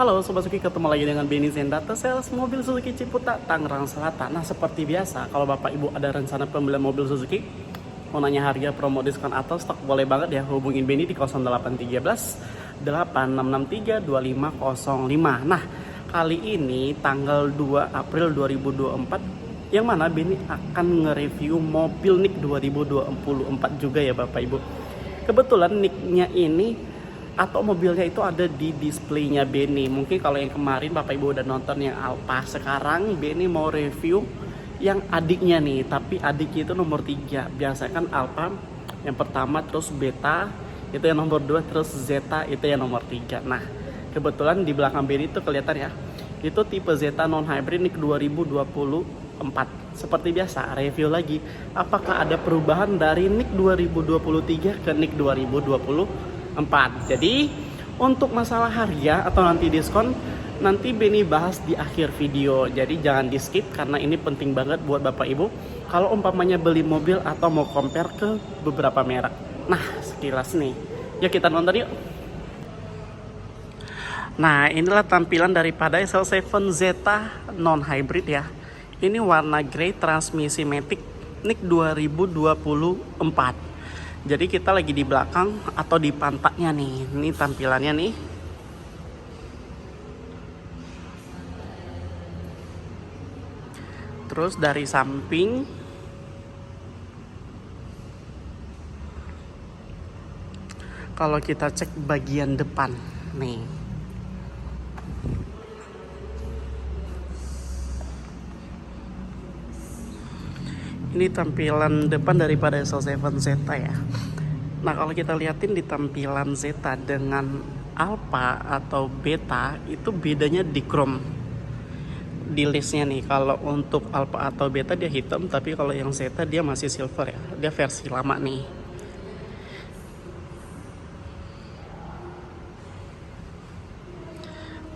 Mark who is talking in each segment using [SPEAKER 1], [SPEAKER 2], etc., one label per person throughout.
[SPEAKER 1] Halo Sobat Suzuki, ketemu lagi dengan Benny Zendata, sales mobil Suzuki Ciputa, Tangerang Selatan. Nah, seperti biasa, kalau Bapak Ibu ada rencana pembelian mobil Suzuki, mau nanya harga, promo, diskon, atau stok, boleh banget ya hubungin Benny di 0813 8663 2505. Nah, kali ini tanggal 2 April 2024, yang mana Benny akan nge-review mobil NIK 2024 juga ya Bapak Ibu. Kebetulan NIK-nya ini atau mobilnya itu ada di displaynya Benny. Mungkin kalau yang kemarin Bapak Ibu udah nonton yang Alfa, sekarang Benny mau review yang adiknya nih, tapi adiknya itu nomor 3. Biasanya kan Alfa yang pertama, terus Beta itu yang nomor 2, terus Zeta itu yang nomor 3. Nah, kebetulan di belakang Benny itu kelihatan ya, itu tipe Zeta non hybrid NIK 2024. Seperti biasa, review lagi apakah ada perubahan dari NIK 2023 ke NIK 2024. Jadi untuk masalah harga atau nanti diskon, nanti Benny bahas di akhir video. Jadi jangan di skip karena ini penting banget buat Bapak Ibu kalau umpamanya beli mobil atau mau compare ke beberapa merek. Nah, sekilas nih, yuk kita nonton yuk. Nah, inilah tampilan daripada SL7 Zeta non hybrid ya. Ini warna grey, transmisi matic, NIK 2024. Jadi kita lagi di belakang atau di pantatnya nih. Ini tampilannya nih. Terus dari samping, kalau kita cek bagian depan nih, ini tampilan depan daripada SL7 Zeta ya. Nah, kalau kita liatin di tampilan Zeta dengan Alfa atau Beta, itu bedanya di chrome di listnya nih. Kalau untuk Alfa atau Beta dia hitam, tapi kalau yang Zeta dia masih silver ya. Dia versi lama nih.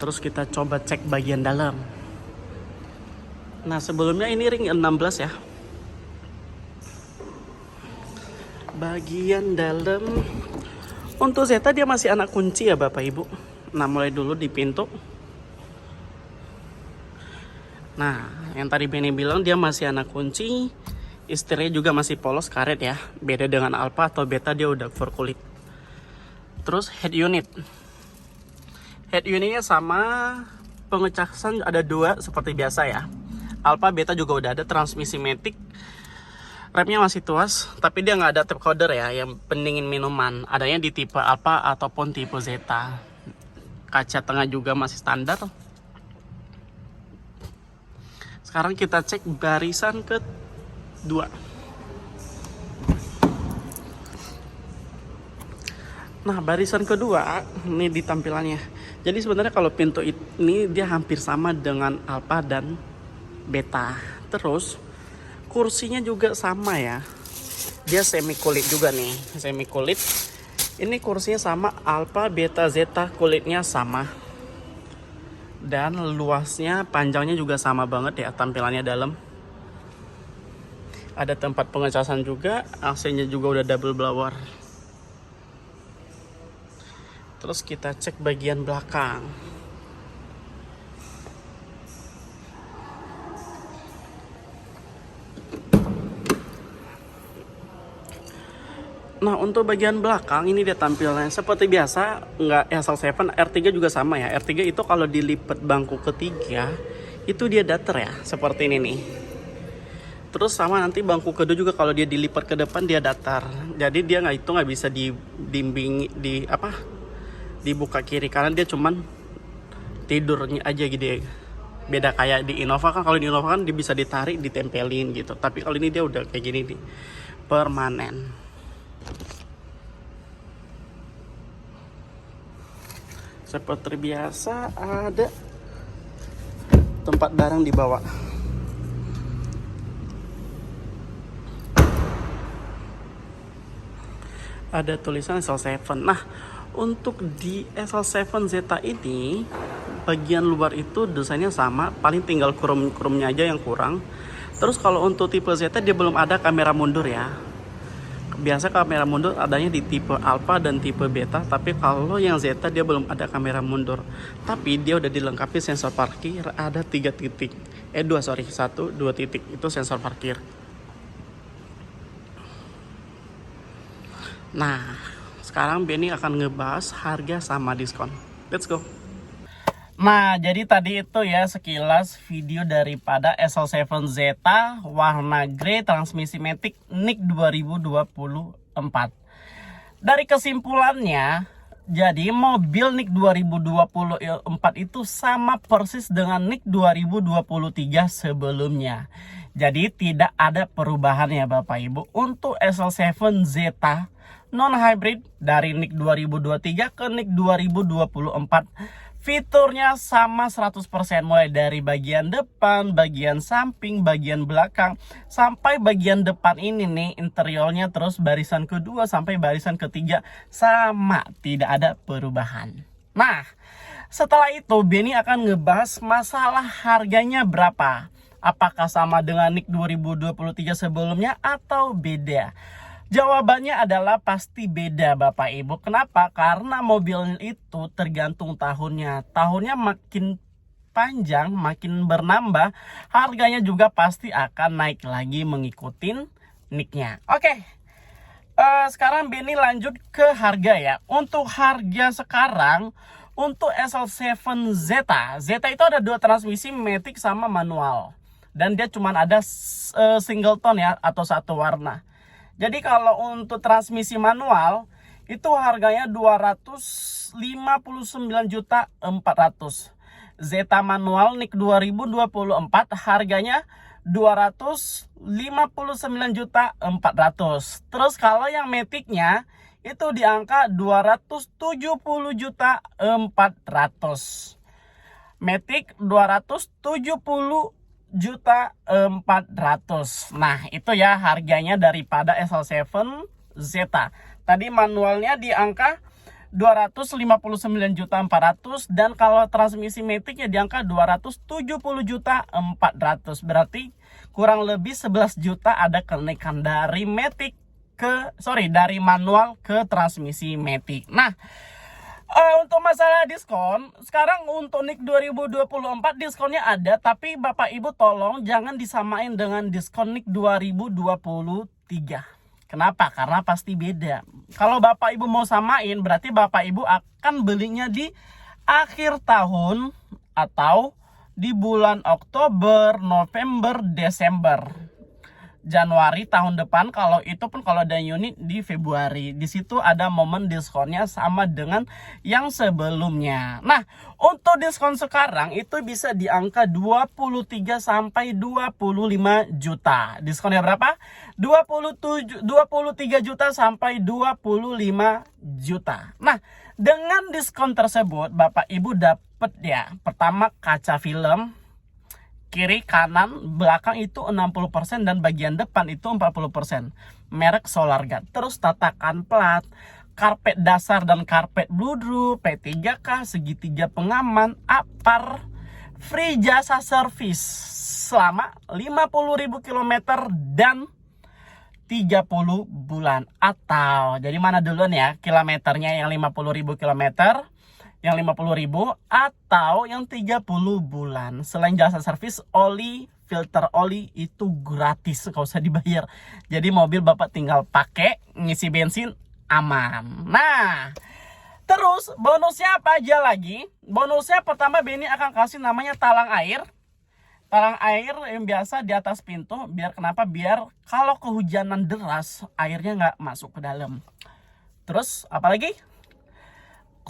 [SPEAKER 1] Terus kita coba cek bagian dalam. Nah, sebelumnya ini ring 16 ya. Bagian dalam untuk Zeta dia masih anak kunci ya Bapak Ibu. Nah, mulai dulu di pintu. Nah, yang tadi Benny bilang dia masih anak kunci, istirnya juga masih polos karet ya. Beda dengan Alfa atau Beta, dia udah fur kulit. Terus head unit. Head unitnya sama, pengecasan ada 2 seperti biasa ya. Alfa, Beta juga udah ada, transmisi matic. Remnya masih tuas, tapi dia nggak ada tap coder ya, yang pendingin minuman. Adanya di tipe Alfa ataupun tipe Zeta. Kaca tengah juga masih standar. Sekarang kita cek barisan kedua. Nah, barisan kedua ini di tampilannya. Jadi sebenarnya kalau pintu ini dia hampir sama dengan Alfa dan Beta. Terus kursinya juga sama ya. Dia semi kulit juga nih, semi kulit. Ini kursinya sama Alfa, Beta, Zeta, kulitnya sama. Dan luasnya, panjangnya juga sama banget ya tampilannya dalam. Ada tempat pengecasan juga, AC-nya juga udah double blower. Terus kita cek bagian belakang. Nah, untuk bagian belakang ini dia tampilannya seperti biasa, nggak SL7, R3 juga sama ya. R3 itu kalau dilipat bangku ketiga itu dia datar ya, seperti ini nih. Terus sama nanti bangku kedua juga kalau dia dilipat ke depan dia datar. Jadi dia nggak bisa dibuka kiri kanan, dia cuman tidurnya aja gitu ya. Beda kayak di Innova kan, kalau di Innova kan dia bisa ditarik, ditempelin gitu. Tapi kalau ini dia udah kayak gini nih, permanen. Seperti biasa ada tempat barang di bawah. Ada tulisan SL7. Nah, untuk di SL7 Zeta ini bagian luar itu desainnya sama, paling tinggal chrome-nya aja yang kurang. Terus kalau untuk tipe Zeta dia belum ada kamera mundur ya. Biasa kamera mundur adanya di tipe Alpha dan tipe Beta, tapi kalau yang Zeta dia belum ada kamera mundur. Tapi dia udah dilengkapi sensor parkir, ada 3 titik. 1, 2 titik itu sensor parkir. Nah, sekarang Benny akan ngebahas harga sama diskon. Let's go. Nah, jadi tadi itu ya sekilas video daripada SL7 Zeta warna grey transmisi matic NIK 2024. Dari kesimpulannya, jadi mobil NIK 2024 itu sama persis dengan NIK 2023 sebelumnya. Jadi tidak ada perubahan ya Bapak Ibu untuk SL7 Zeta non-hybrid dari NIK 2023 ke NIK 2024. Fiturnya sama 100%, mulai dari bagian depan, bagian samping, bagian belakang, sampai bagian depan ini nih interiornya, terus barisan kedua sampai barisan ketiga sama, tidak ada perubahan. Nah, setelah itu Benny akan ngebahas masalah harganya berapa. Apakah sama dengan NIK 2023 sebelumnya atau beda? Jawabannya adalah pasti beda Bapak Ibu. Kenapa? Karena mobil itu tergantung tahunnya. Tahunnya makin panjang, makin bernambah, harganya juga pasti akan naik lagi mengikuti NIK-nya. Oke, sekarang Benny lanjut ke harga ya. Untuk harga sekarang, untuk SL7 Zeta. Zeta itu ada 2 transmisi matic sama manual. Dan dia cuma ada single tone ya, atau 1 warna. Jadi kalau untuk transmisi manual itu harganya 259.400. Zeta manual NIK 2024 harganya 259.400. Terus kalau yang maticnya itu di angka 270.400. Matic 270.400. Nah, itu ya harganya daripada SL7 Zeta. Tadi manualnya di angka 259.400 dan kalau transmisi maticnya di angka 270.400. Berarti kurang lebih 11 juta ada kenaikan dari dari manual ke transmisi matic. Nah, untuk masalah diskon, sekarang untuk NIK 2024 diskonnya ada, tapi Bapak Ibu tolong jangan disamain dengan diskon NIK 2023. Kenapa? Karena pasti beda. Kalau Bapak Ibu mau samain, berarti Bapak Ibu akan belinya di akhir tahun atau di bulan Oktober, November, Desember. Januari tahun depan, kalau itu pun kalau ada unit di Februari. Di situ ada momen diskonnya sama dengan yang sebelumnya. Nah, untuk diskon sekarang itu bisa di angka 23 sampai 25 juta. Diskonnya berapa? 23 juta sampai 25 juta. Nah, dengan diskon tersebut Bapak Ibu dapat ya, pertama kaca film kiri, kanan, belakang itu 60% dan bagian depan itu 40%. Merek Solarguard. Terus tatakan plat, karpet dasar dan karpet bludru, P3K, segitiga pengaman, apar, free jasa servis selama 50.000 km dan 30 bulan. Atau jadi mana duluan ya kilometernya, yang 50.000 km, yang 50.000 atau yang 30 bulan. Selain jasa servis, oli, filter oli itu gratis, gak usah dibayar. Jadi mobil Bapak tinggal pakai, ngisi bensin, aman. Nah, terus bonusnya apa aja lagi? Bonusnya pertama Benny akan kasih namanya talang air. Talang air yang biasa di atas pintu. Biar kenapa? Biar kalau kehujanan deras, airnya nggak masuk ke dalam. Terus apalagi?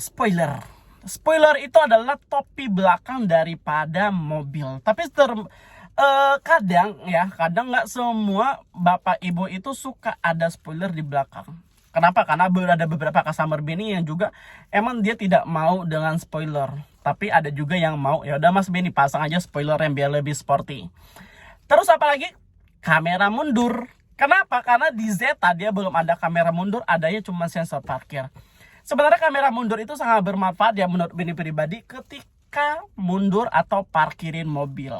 [SPEAKER 1] Spoiler. Spoiler itu adalah topi belakang daripada mobil. Tapi kadang nggak semua Bapak Ibu itu suka ada spoiler di belakang. Kenapa? Karena ada beberapa customer Benny yang juga emang dia tidak mau dengan spoiler. Tapi ada juga yang mau, ya udah Mas Benny pasang aja spoiler yang biar lebih sporty. Terus apalagi? Kamera mundur. Kenapa? Karena di Zeta dia belum ada kamera mundur, adanya cuma sensor parkir. Sebenarnya kamera mundur itu sangat bermanfaat ya menurut Benny pribadi ketika mundur atau parkirin mobil.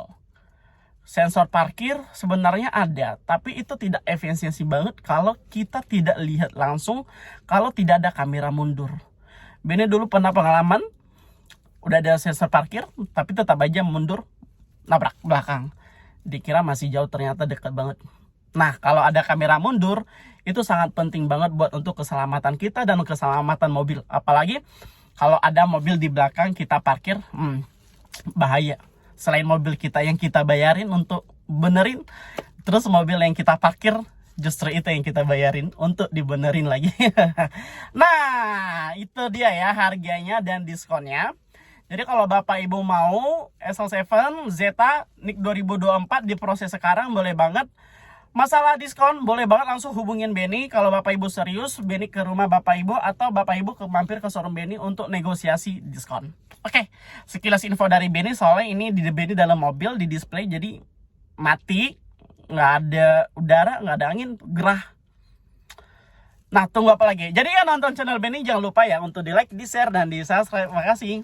[SPEAKER 1] Sensor parkir sebenarnya ada, tapi itu tidak efisiensi banget kalau kita tidak lihat langsung, kalau tidak ada kamera mundur. Bene dulu pernah pengalaman, udah ada sensor parkir, tapi tetap aja mundur, nabrak belakang. Dikira masih jauh, ternyata dekat banget. Nah, kalau ada kamera mundur, itu sangat penting banget buat untuk keselamatan kita dan keselamatan mobil. Apalagi kalau ada mobil di belakang kita parkir, bahaya. Selain mobil kita yang kita bayarin untuk benerin, terus mobil yang kita parkir justru itu yang kita bayarin untuk dibenerin lagi. Nah, itu dia ya harganya dan diskonnya. Jadi kalau Bapak Ibu mau SL7 Zeta NIK 2024 diproses sekarang, boleh banget. Masalah diskon boleh banget langsung hubungin Benny. Kalau Bapak Ibu serius, Benny ke rumah Bapak Ibu atau Bapak Ibu mampir ke showroom Benny untuk negosiasi diskon. Oke, sekilas info dari Benny, soalnya ini di Benny dalam mobil di display jadi mati, nggak ada udara, nggak ada angin, gerah. Nah, tunggu apa lagi? Jadi ya nonton channel Benny jangan lupa ya untuk di like, di share, dan di subscribe. Makasih.